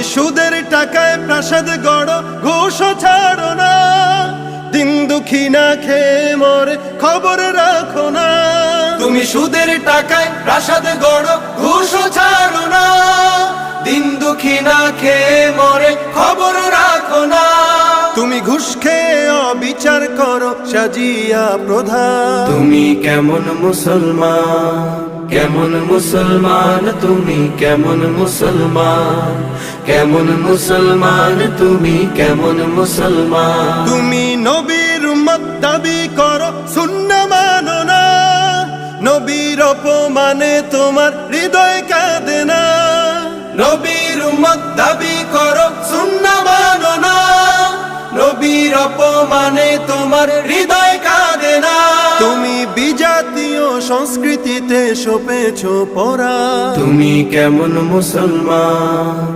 সুদের টাকায় প্রাসাদ গড়, ঘুষ ছাড়ো না। দিন দুঃখী না খেয়ে মরে, খবর রাখো না। তুমি সুদের টাকায় প্রাসাদ গড়ো, ঘুষ ছাড়ো না। দিন দুঃখী না খেয়ে মরে, খবর রাখো না। তুমি ঘুষ খেয়ে অবিচার করো, সাজিয়া প্রধান। তুমি কেমন মুসলমান, কেমন মুসলমান, তুমি কেমন মুসলমান, কেমন মুসলমান, তুমি কেমন মুসলমান। তুমি নবীর উম্মত দাবি করো, সুন্নাহ মানো না। নবীর অপমানে তোমার হৃদয় কাঁদে না। নবীর উম্মত দাবি করো, সুন্নাহ মানো না। নবীর অপমানে তোমার হৃদয় কাঁদে না। তুমি বিজাতীয় সংস্কৃতিতে সপেছো পরা। তুমি কেমন মুসলমান।